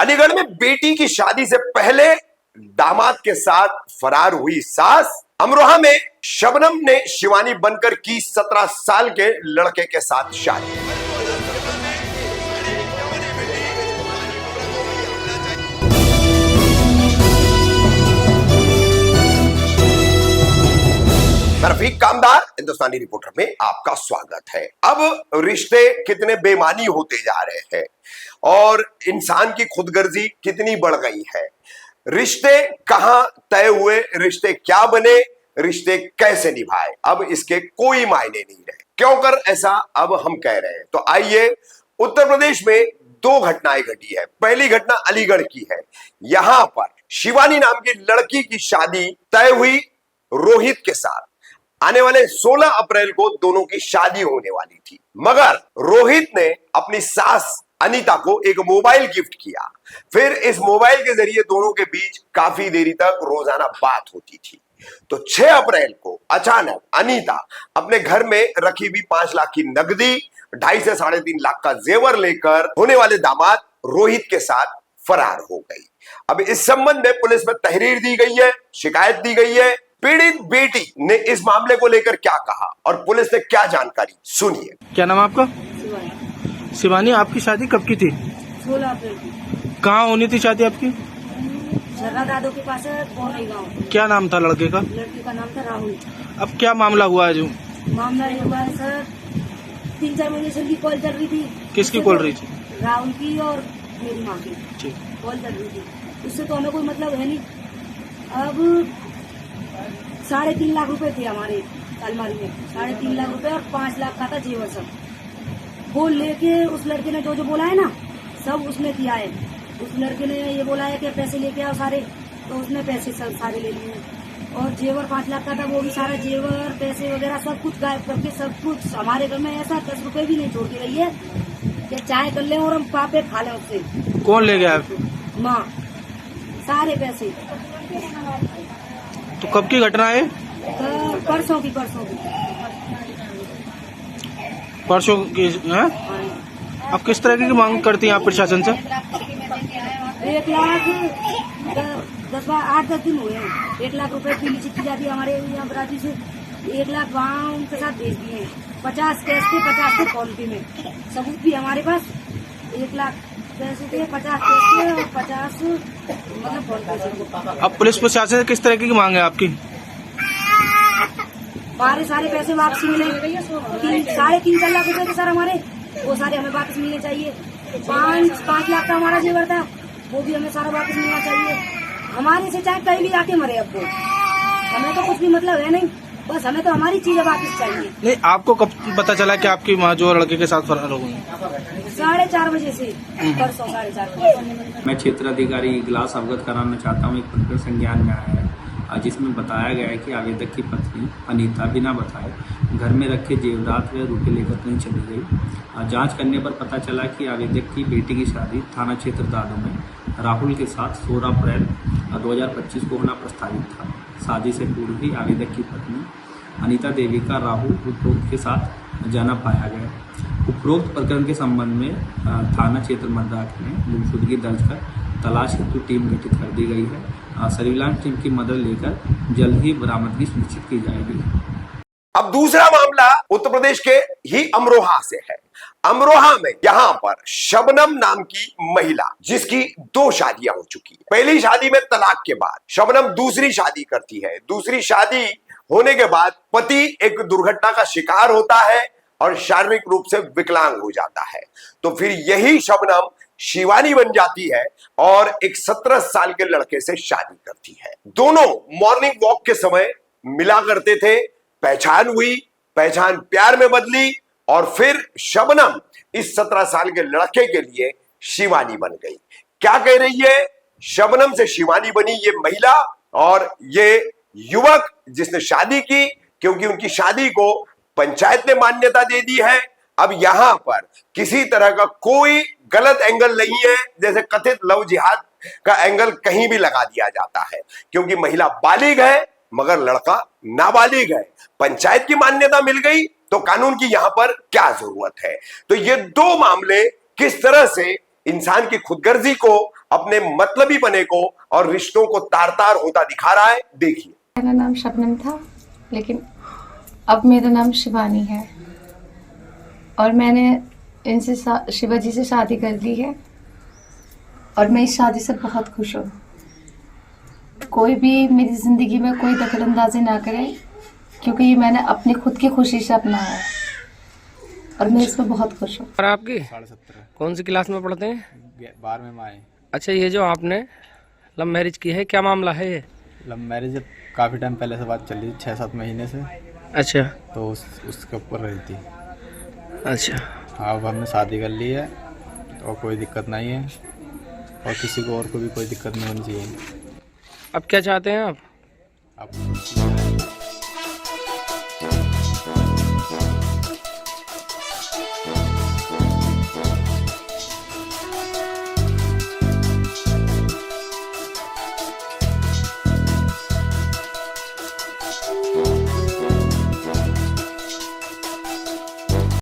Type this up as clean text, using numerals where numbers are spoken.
अलीगढ़ में बेटी की शादी से पहले दामाद के साथ फरार हुई सास। अमरोहा में शबनम ने शिवानी बनकर की 17 साल के लड़के के साथ शादी। रफीक कामदार हिंदुस्तानी रिपोर्टर में आपका स्वागत है। अब रिश्ते कितने बेमानी होते जा रहे हैं और इंसान की खुदगर्जी कितनी बढ़ गई है। रिश्ते कहां तय हुए, रिश्ते क्या बने, रिश्ते कैसे निभाए, अब इसके कोई मायने नहीं रहे। क्यों कर ऐसा अब हम कह रहे हैं, तो आइए। उत्तर प्रदेश में दो घटनाएं घटी है। पहली घटना अलीगढ़ की है। यहां पर शिवानी नाम की लड़की की शादी तय हुई रोहित के साथ। आने वाले 16 अप्रैल को दोनों की शादी होने वाली थी, मगर रोहित ने अपनी सास अनीता को एक मोबाइल गिफ्ट किया। फिर इस मोबाइल के जरिए दोनों के बीच काफी देरी तक रोजाना बात होती थी। तो 6 अप्रैल को अचानक अनीता अपने घर में रखी हुई 5 लाख की नकदी, 2.5 से 3.5 लाख का जेवर लेकर होने वाले दामाद रोहित के साथ फरार हो गई। अब इस संबंध में पुलिस में तहरीर दी गई है, शिकायत दी गई है। पीड़ित बेटी ने इस मामले को लेकर क्या कहा और पुलिस ने क्या जानकारी, सुनिए। क्या नाम है आपका? शिवानी। आपकी शादी कब की थी? 16 अप्रैल की। कहाँ होनी थी शादी आपकी? झर्रा दादो के पास है, पौनी गाँव। क्या नाम था लड़के का? लड़के का नाम था राहुल। अब क्या मामला हुआ है जो? मामला ये हुआ है सर, 3-4 महीने से उनकी कॉल चल रही थी। किसकी कॉल रही थी? राहुल की और मेरी माँ की ठीक। कॉल चल रही थी। उससे तो हमें कोई मतलब है नहीं। अब 3.5 लाख रुपए थे हमारे अलमारी में, 3.5 लाख रुपए और 5 लाख का था जेवर सब। वो लेके उस लड़के ने जो बोला है ना, सब उसने किया है। उस लड़के ने ये बोला है कि पैसे लेके आओ सारे, तो उसने पैसे सब सारे ले लिए। और जेवर 5 लाख का था, वो भी सारा जेवर पैसे वगैरह सब कुछ गायब करके, सब कुछ हमारे घर में ऐसा 10 रुपए भी नहीं छोड़ के रही है कि चाय कर ले और हम पापे खा लें उससे। कौन ले गया? माँ, सारे पैसे। तो कब की घटना है? परसों की। परसों की है? अब किस तरह की मांग करती हैं आप प्रशासन से? 1 लाख 8-10 दिन हुए हैं। 1 लाख रुपए की चिट्ठी जाती है हमारे यहाँ बराती से। 1 लाख वहाँ उनके साथ भेज दिए हैं। 50 कैश थे, 50 थे फोन पे में। सबूत भी हमारे पास। 1 लाख पैसे थे, 50 कैश थे और 50 मतलब फोन पे से। अब पुलिस प्रशासन से किस तरह की मांग है आपकी? हमारे सारे पैसे वापसी मिले। 3.5-4 लाख रुपए थे सर हमारे, वो सारे हमें वापस मिलने चाहिए। 5 लाख का हमारा जेवर था, वो भी हमें सारा वापस मिलना चाहिए। हमारे से चाहे कहीं भी आके मरे, अब वो हमें तो कुछ भी मतलब है नहीं, बस हमें तो हमारी चीजें वापस चाहिए। नहीं, आपको कब पता चला कि आपकी माँ जो लड़के के साथ फरार हो गई? 4:30 बजे से, परसों 4:30 बजे। मैं क्षेत्राधिकारी इगलास अवगत कराना चाहता हूँ। एक प्रकरण संज्ञान में आया है जिसमें बताया गया है कि आवेदक की पत्नी अनीता बिना बताए घर में रखे जेवरात व रुपये लेकर कहीं चली गई। जांच करने पर पता चला कि आवेदक की बेटी की शादी थाना क्षेत्र दादो में राहुल के साथ 16 अप्रैल 2025 को होना प्रस्तावित था। शादी से पूर्व ही आवेदक की पत्नी अनीता देवी का राहुल उपरोक्त के साथ जाना पाया गया। उपरोक्त प्रकरण के संबंध में थाना क्षेत्र मद्रास में गुमशुदगी दर्ज कर तलाश हेतु टीम गठित कर दी गई है। सर्विलांस टीम की मदद लेकर जल्द ही बरामदगी सुनिश्चित की जाएगी। अब दूसरा मामला उत्तर प्रदेश के ही अमरोहा से है। अमरोहा में यहां पर शबनम नाम की महिला, जिसकी 2 शादियां हो चुकी है। पहली शादी में तलाक के बाद शबनम दूसरी शादी करती है। दूसरी शादी होने के बाद पति एक दुर्घटना का शिकार होता है और शारीरिक रूप से विकलांग हो जाता है। तो फिर यही शबनम शिवानी बन जाती है और एक 17 साल के लड़के से शादी करती है। दोनों मॉर्निंग वॉक के समय मिला करते थे। पहचान हुई, पहचान प्यार में बदली और फिर शबनम इस 17 साल के लड़के के लिए शिवानी बन गई। क्या कह रही है? शबनम से शिवानी बनी ये महिला और ये युवक जिसने शादी की, क्योंकि उनकी शादी को पंचायत ने मान्यता दे दी है। अब यहां पर किसी तरह का कोई गलत एंगल नहीं है, जैसे कथित लव जिहाद का एंगल कहीं भी लगा दिया जाता है, क्योंकि महिला बालिग है मगर लड़का नाबालिग है। पंचायत की मान्यता मिल गई तो कानून की यहां पर क्या जरूरत है। तो ये 2 मामले किस तरह से इंसान की खुदगर्जी को अपने मतलबी बने को और रिश्तों को तार तार होता दिखा रहा है। देखिए। मेरा नाम शबनम था, लेकिन अब मेरा नाम शिवानी है और मैंने इनसे शिवाजी से शादी कर ली है और मैं इस शादी से बहुत खुश हूँ। कोई भी मेरी ज़िंदगी में कोई दखलंदाजी ना करे, क्योंकि ये मैंने अपनी खुद की खुशी से अपनाया है और मैं इसमें बहुत खुश हूँ। और आपकी 17.5 कौन सी क्लास में पढ़ते हैं? 12 में आए। अच्छा, ये जो आपने लव मैरिज की है, क्या मामला है ये? लव मैरिज काफ़ी टाइम पहले से बात चल रही, 6-7 महीने से। अच्छा तो उसके ऊपर रही थी। अच्छा। अब हमने शादी कर ली है और कोई दिक्कत नहीं है और किसी को और को भी कोई दिक्कत नहीं होनी चाहिए। अब क्या चाहते हैं आप? अब